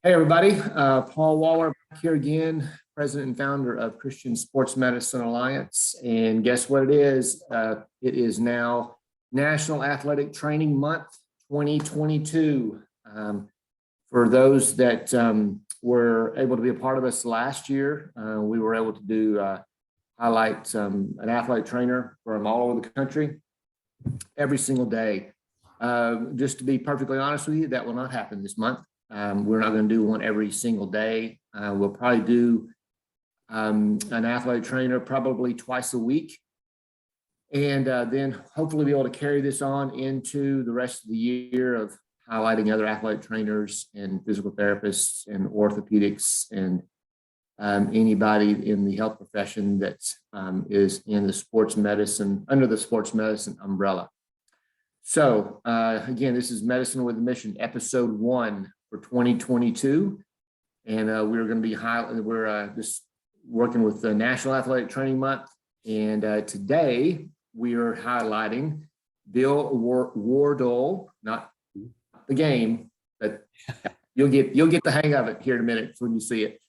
Hey, everybody. Paul Waller back here again, president and founder of Christian Sports Medicine Alliance. And guess what it is? It is now National Athletic Training Month 2022. For those that were able to be a part of us last year, we were able to do highlight an athletic trainer from all over the country every single day. Just to be perfectly honest with you, that will not happen this month. We're not going to do one every single day. We'll probably do an athletic trainer probably twice a week. And then hopefully be able to carry this on into the rest of the year of highlighting other athletic trainers and physical therapists and orthopedics and anybody in the health profession that is in the sports medicine, under the sports medicine umbrella. So again, this is Medicine with a Mission, episode 1 for 2022. And we're going to be just working with the National Athletic Training Month. And today we are highlighting Bill Wardle, not the game, but you'll get the hang of it here in a minute when you see it.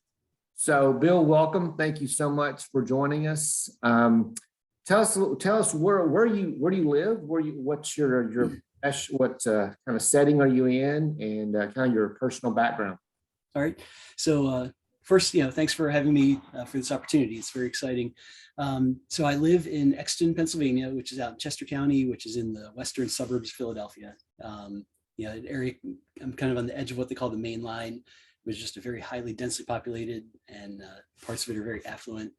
So Bill, welcome. Thank you so much for joining us. Tell us where do you live? What's your what kind of setting are you in, and kind of your personal background? All right. So first, thanks for having me for this opportunity. It's very exciting. So I live in Exton, Pennsylvania, which is out in Chester County, which is in the western suburbs of Philadelphia. An area, I'm kind of on the edge of what they call the main line, which is just a very highly densely populated, and parts of it are very affluent.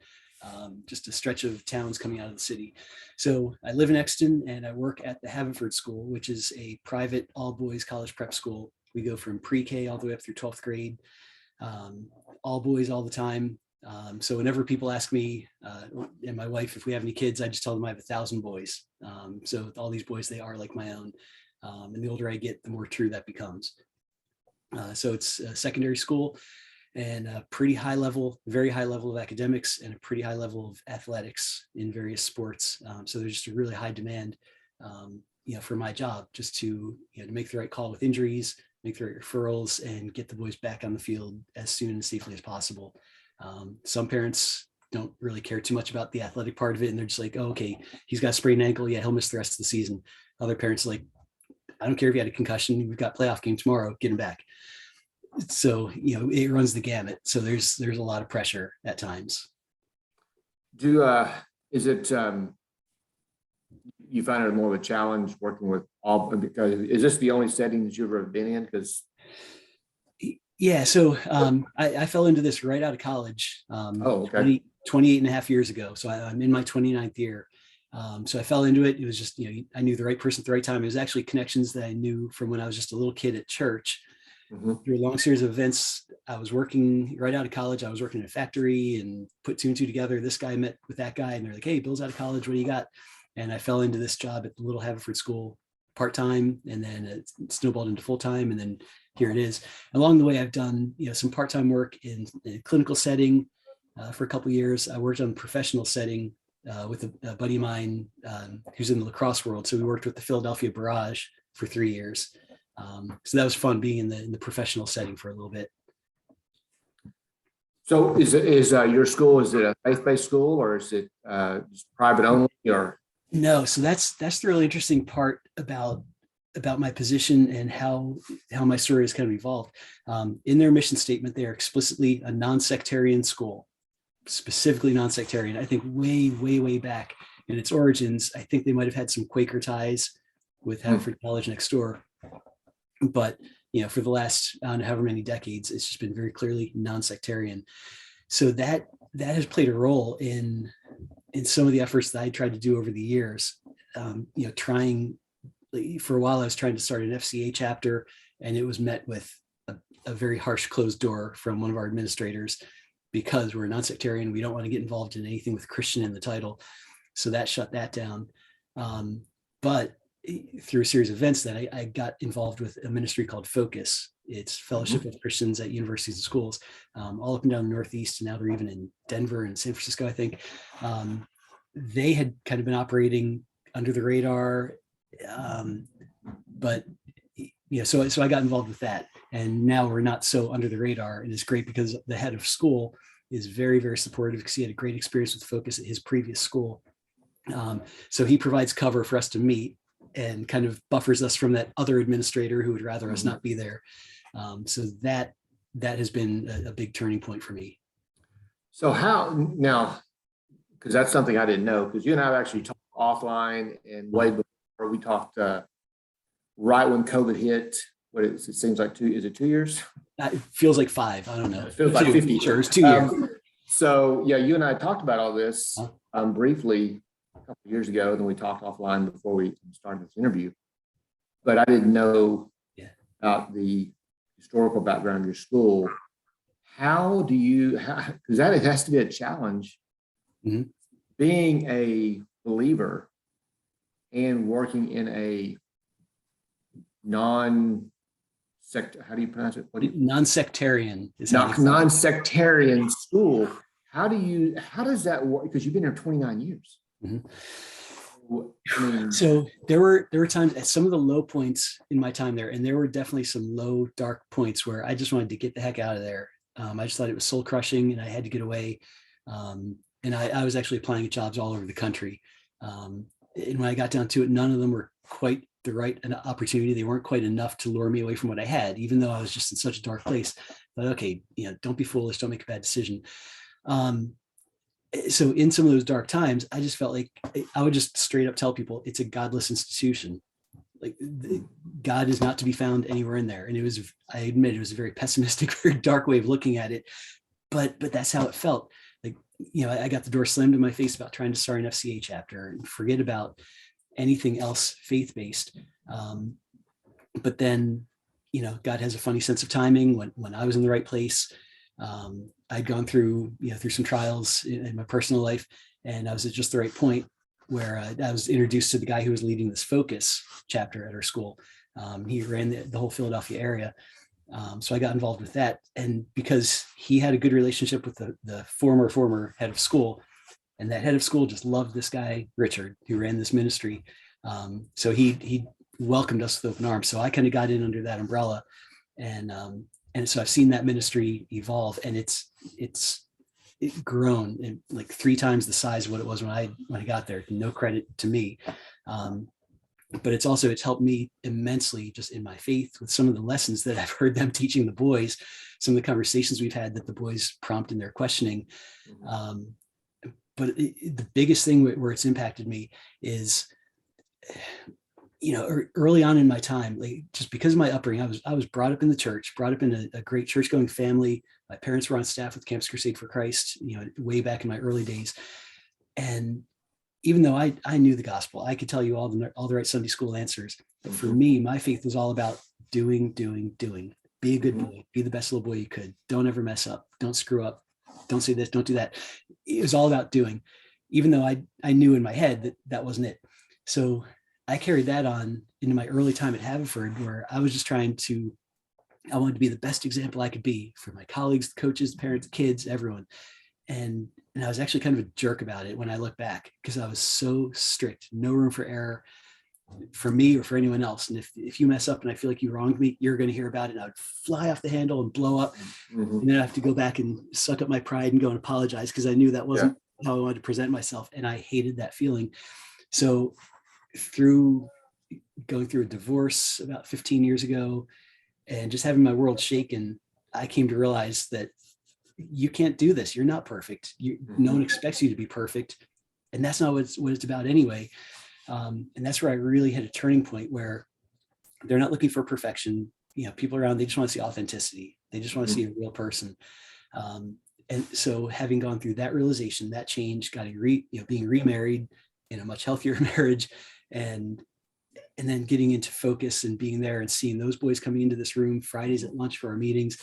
Just a stretch of towns coming out of the city. So I live in Exton and I work at the Haverford School, which is a private all boys college prep school. We go from pre-K all the way up through 12th grade, all boys all the time. So whenever people ask me and my wife if we have any kids, I just tell them I have 1,000 boys. So all these boys, they are like my own. And the older I get, the more true that becomes. So it's a secondary school, and a pretty high level, very high level of academics, and a pretty high level of athletics in various sports. So there's just a really high demand, for my job, just to make the right call with injuries, make the right referrals, and get the boys back on the field as soon and safely as possible. Some parents don't really care too much about the athletic part of it, and they're just like, oh, okay, he's got a sprained ankle, yeah, he'll miss the rest of the season. Other parents are like, I don't care if he had a concussion, we've got playoff game tomorrow, get him back. So it runs the gamut. So there's a lot of pressure at times. Is it you find it more of a challenge working with all, because is this the only setting that you've ever been in? Because so I fell into this right out of college. Okay. 28 and a half years ago. So I'm in my 29th year. So I fell into it. It was just, I knew the right person at the right time. It was actually connections that I knew from when I was just a little kid at church. Mm-hmm. Through a long series of events, I was working right out of college. I was working in a factory and put two and two together. This guy met with that guy, and they're like, hey, Bill's out of college, what do you got? And I fell into this job at the little Haverford School part-time, and then it snowballed into full-time, and then here it is. Along the way, I've done some part-time work in a clinical setting for a couple of years. I worked on a professional setting with a buddy of mine who's in the lacrosse world. So we worked with the Philadelphia Barrage for 3 years. So that was fun being in the professional setting for a little bit. So is your school, is it a faith-based school, or is it just private only, or? No, so that's the really interesting part about my position and how my story has kind of evolved. In their mission statement, they are explicitly a non-sectarian school, specifically non-sectarian. I think way back in its origins, I think they might have had some Quaker ties with Haverford College next door. But for the last however many decades, it's just been very clearly non-sectarian. So that has played a role in some of the efforts that I tried to do over the years. Trying, for a while, I was trying to start an FCA chapter, and it was met with a very harsh closed door from one of our administrators, because we're non-sectarian. We don't want to get involved in anything with Christian in the title. So that shut that down. But through a series of events that I got involved with a ministry called Focus. It's Fellowship of Christians at Universities and Schools, all up and down the Northeast, and now they're even in Denver and San Francisco, I think. They had kind of been operating under the radar, but so I got involved with that. And now we're not so under the radar. And it's great because the head of school is very, very supportive because he had a great experience with Focus at his previous school. So he provides cover for us to meet and kind of buffers us from that other administrator who would rather us not be there. So that has been a big turning point for me. So how now, because that's something I didn't know, because you and I have actually talked offline and way before we talked right when COVID hit. What it seems like is it 2 years? It feels like 5. I don't know. It feels like 50. Sure, it's 2 years. So yeah, you and I talked about all this briefly a couple of years ago. Then we talked offline before we started this interview. But I didn't know about the historical background of your school. How do you, because that has to be a challenge, being a believer and working in a how do you pronounce it? Non-sectarian. Non-sectarian school. How does that work? Because you've been here 29 years. So there were times at some of the low points in my time there, and there were definitely some low, dark points where I just wanted to get the heck out of there. I just thought it was soul crushing and I had to get away. And I was actually applying at jobs all over the country. And when I got down to it, none of them were quite the right opportunity. They weren't quite enough to lure me away from what I had, even though I was just in such a dark place. But okay, don't be foolish. Don't make a bad decision. So in some of those dark times, I just felt like I would just straight up tell people it's a godless institution. Like God is not to be found anywhere in there. And I admit it was a very pessimistic, very dark way of looking at it, but that's how it felt. Like, I got the door slammed in my face about trying to start an FCA chapter and forget about anything else faith-based. But then, God has a funny sense of timing when I was in the right place. I'd gone through some trials in my personal life, and I was at just the right point where I was introduced to the guy who was leading this Focus chapter at our school. He ran the whole Philadelphia area. So I got involved with that. And because he had a good relationship with the former head of school, and that head of school just loved this guy, Richard, who ran this ministry. So he welcomed us with open arms. So I kind of got in under that umbrella. And so I've seen that ministry evolve, and it's grown in like 3 times the size of what it was when I got there. No credit to me. But it's helped me immensely just in my faith with some of the lessons that I've heard them teaching the boys, some of the conversations we've had that the boys prompt in their questioning. But the biggest thing where it's impacted me is, early on in my time, like just because of my upbringing, I was brought up in the church, brought up in a great church going family. My parents were on staff with Campus Crusade for Christ, way back in my early days. And even though I knew the gospel, I could tell you all the right Sunday school answers. But for me, my faith was all about doing. Be a good boy. Be the best little boy you could. Don't ever mess up. Don't screw up. Don't say this. Don't do that. It was all about doing, even though I knew in my head that wasn't it. So I carried that on into my early time at Haverford, where I was just I wanted to be the best example I could be for my colleagues, coaches, parents, kids, everyone. And I was actually kind of a jerk about it when I look back, because I was so strict, no room for error for me or for anyone else. And if you mess up and I feel like you wronged me, you're going to hear about it. And I would fly off the handle and blow up. And then I have to go back and suck up my pride and go and apologize, because I knew that wasn't how I wanted to present myself. And I hated that feeling. So through going through a divorce about 15 years ago and just having my world shaken, I came to realize that you can't do this. You're not perfect. No one expects you to be perfect. And that's not what it's about anyway. And that's where I really had a turning point, where they're not looking for perfection. People around, they just want to see authenticity. They just want to see a real person. And so having gone through that realization, that change, being remarried in a much healthier marriage, and then getting into Focus and being there and seeing those boys coming into this room Fridays at lunch for our meetings.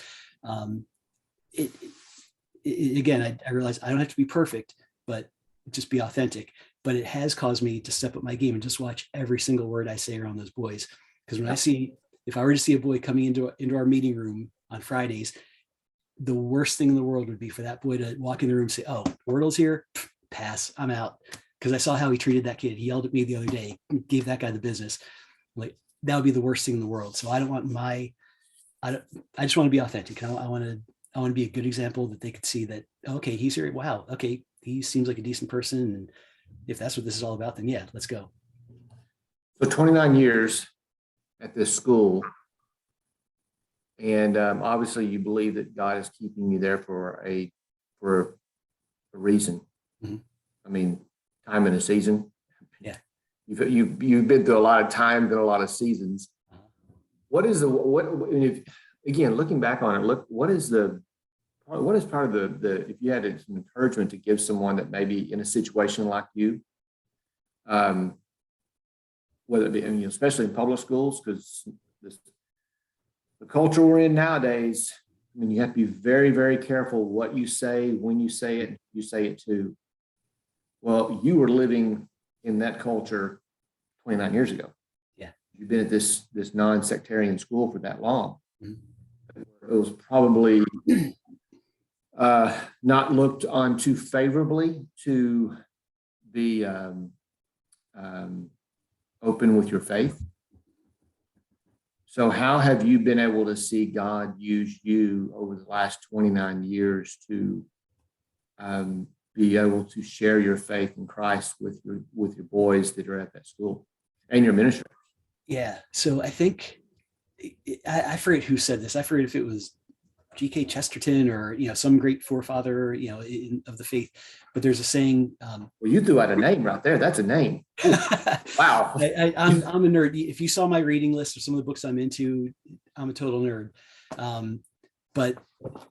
Again, I realized I don't have to be perfect, but just be authentic. But it has caused me to step up my game and just watch every single word I say around those boys. Because if I were to see a boy coming into our meeting room on Fridays, the worst thing in the world would be for that boy to walk in the room and say, "Oh, Wardle's here, pass, I'm out." Because I saw how he treated that kid. He yelled at me the other day, gave that guy the business. Like, that would be the worst thing in the world. So I don't want my I, I just want to be authentic. I want to be a good example that they could see that, okay, he's here. Wow. Okay. He seems like a decent person. And if that's what this is all about, then yeah, let's go. So 29 years at this school, and obviously you believe that God is keeping you there for a reason. Mhm. I mean, time in a season. Yeah. You've been through a lot of time, been a lot of seasons. Uh-huh. What is the what? And if, again, looking back on it, look, what is part of the if you had some encouragement to give someone that maybe in a situation like you, um, whether it be, I mean, especially in public schools, because the culture we're in nowadays, I mean, you have to be very, very careful what you say, when you say it to. Well, you were living in that culture 29 years ago. Yeah. You've been at this non-sectarian school for that long. Mhm. It was probably not looked on too favorably to be open with your faith. So how have you been able to see God use you over the last 29 years to be able to share your faith in Christ with your boys that are at that school and your ministry? Yeah. So I think I forget who said this. I forget if it was G.K. Chesterton or some great forefather of the faith. But there's a saying. Well, you threw out a name right there. That's a name. Wow. I'm a nerd. If you saw my reading list of some of the books I'm into, I'm a total nerd. But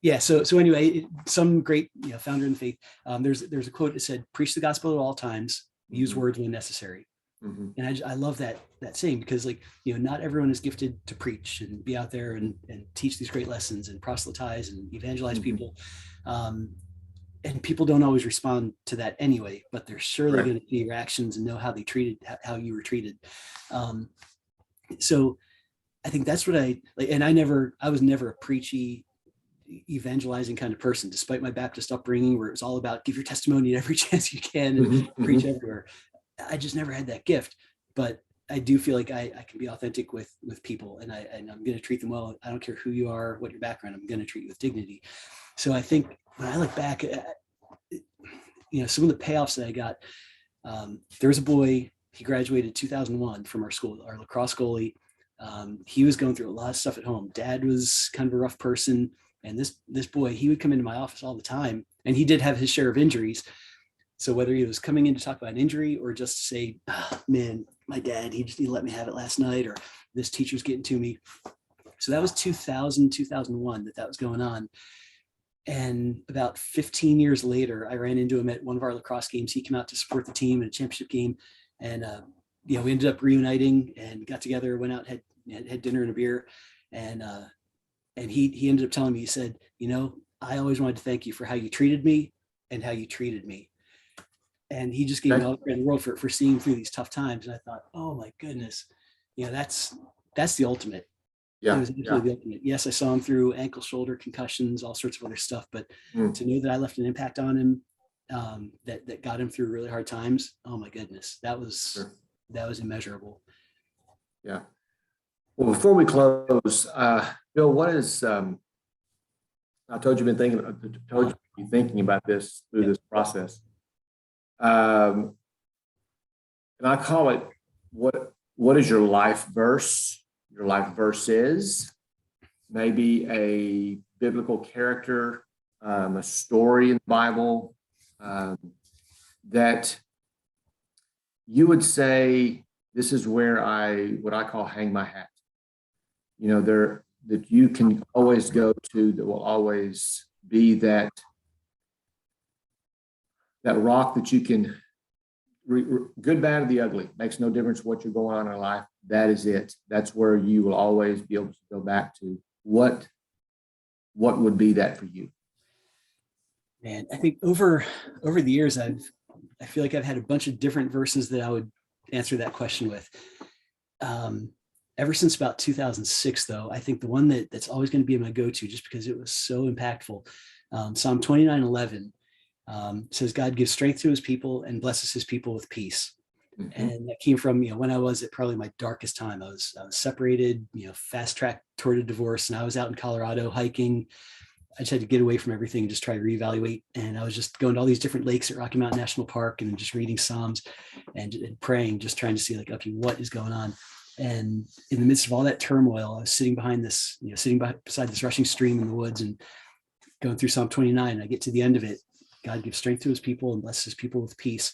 yeah, so anyway, some great founder in the faith. There's a quote that said, "Preach the gospel at all times. Use Mhm. words when necessary." Mhm. And I love that saying, because not everyone is gifted to preach and be out there and teach these great lessons and proselytize and evangelize Mhm. people. And people don't always respond to that anyway, but they're surely Right. going to see your actions and know how you were treated. So I think that's what I like. And I was never a preachy, evangelizing kind of person, despite my Baptist upbringing, where it was all about give your testimony at every chance you can and Mhm. preach Mhm. everywhere. I just never had that gift, but I do feel like I can be authentic with people, and I'm going to treat them well. I don't care who you are, what your background, I'm going to treat you with dignity. So I think when I look back, some of the payoffs that I got, there was a boy, he graduated 2001 from our school, our lacrosse goalie. He was going through a lot of stuff at home. Dad was kind of a rough person. And this boy, he would come into my office all the time, and he did have his share of injuries. So whether he was coming in to talk about an injury or just to say, oh, man, my dad, he let me have it last night, or this teacher's getting to me. So that was 2000, 2001 that was going on. And about 15 years later, I ran into him at one of our lacrosse games. He came out to support the team in a championship game. And, we ended up reuniting and got together, went out, had dinner and a beer. And he ended up telling me, he said, I always wanted to thank you for how you treated me and how you treated me. And he just gave me all the credit in the world for seeing through these tough times. And I thought, oh my goodness, that's the ultimate. It Yeah. was absolutely the ultimate. Yes, I saw him through ankle, shoulder, concussions, all sorts of other stuff. But Mm. to know that I left an impact on him, that got him through really hard times, oh my goodness, that was immeasurable. Yeah. Well, before we close, Bill, what is I told you thinking about this through this process. And I call it what is your life verse? Your life verse is maybe a biblical character, a story in the Bible that you would say, this is where what I call hang my hat. There that you can always go to, that will always be that rock that you can, good, bad, or the ugly, makes no difference what you're going on in life. That is it. That's where you will always be able to go back to. What would be that for you? And I think over the years, I feel like I've had a bunch of different verses that I would answer that question with. Ever since about 2006, though, I think the one that's always going to be my go-to, just because it was so impactful, Psalm 29:11 says, "God gives strength to his people and blesses his people with peace." Mm-hmm. And that came from when I was at probably my darkest time. I was separated, fast track toward a divorce, and I was out in Colorado hiking. I just had to get away from everything and just try to reevaluate. And I was just going to all these different lakes at Rocky Mountain National Park and just reading Psalms and praying, just trying to see like, okay, what is going on? And in the midst of all that turmoil, I was sitting behind this, beside this rushing stream in the woods and going through Psalm 29. I get to the end of it. God gives strength to his people and blesses his people with peace.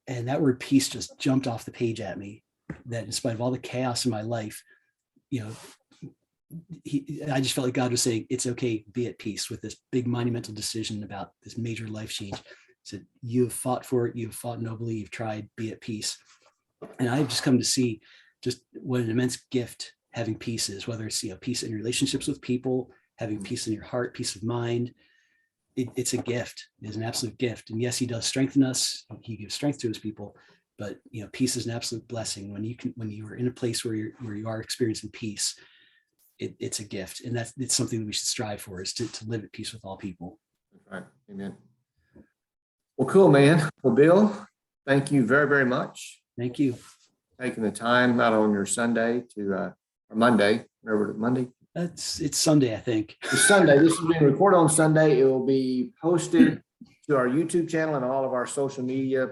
And that word peace just jumped off the page at me, that in spite of all the chaos in my life, I just felt like God was saying, it's okay, be at peace with this big monumental decision about this major life change. He said, you have fought for it. You have fought nobly. You've tried, be at peace. And I've just come to see just what an immense gift having peace is, whether it's, peace in relationships with people, having peace in your heart, peace of mind. It's a gift. It is an absolute gift. And yes, he does strengthen us. He gives strength to his people, but peace is an absolute blessing. When you are in a place where you are experiencing peace, it's a gift. And it's something that we should strive for, is to live at peace with all people. That's right. Amen. Well, cool, man. Well, Bill, thank you very, very much. Thank you. Taking the time, not on your Sunday or Monday, whatever, Monday. It's Sunday, I think. It's Sunday. This is being recorded on Sunday. It will be posted to our YouTube channel and all of our social media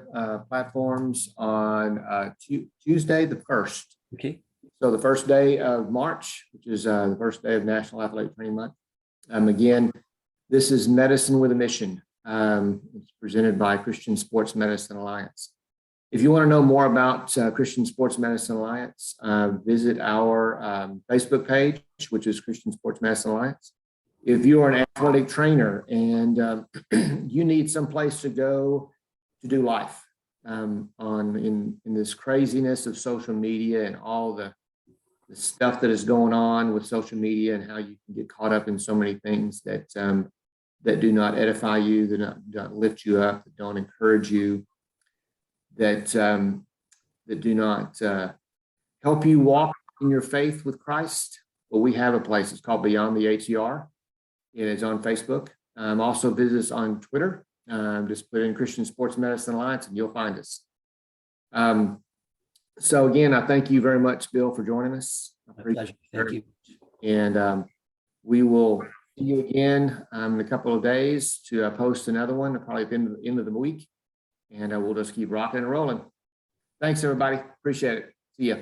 platforms on Tuesday, the 1st. Okay. So the first day of March, which is the first day of National Athletic Training Month. Again, this is Medicine with a Mission. It's presented by Christian Sports Medicine Alliance. If you want to know more about Christian Sports Medicine Alliance, visit our Facebook page, which is Christian Sports Medicine Alliance. If you are an athletic trainer and you need some place to go to do life in this craziness of social media and all the stuff that is going on with social media and how you can get caught up in so many things that do not edify you, that don't lift you up, that don't encourage you, that do not help you walk in your faith with Christ. Well, we have a place. It's called Beyond the ATR. It is on Facebook. Also visit us on Twitter. Just put in Christian Sports Medicine Alliance and you'll find us. So again, I thank you very much, Bill, for joining us. My pleasure. Thank you. And we will see you again in a couple of days to post another one, probably at the end of the week. And we'll just keep rocking and rolling. Thanks, everybody. Appreciate it. See ya.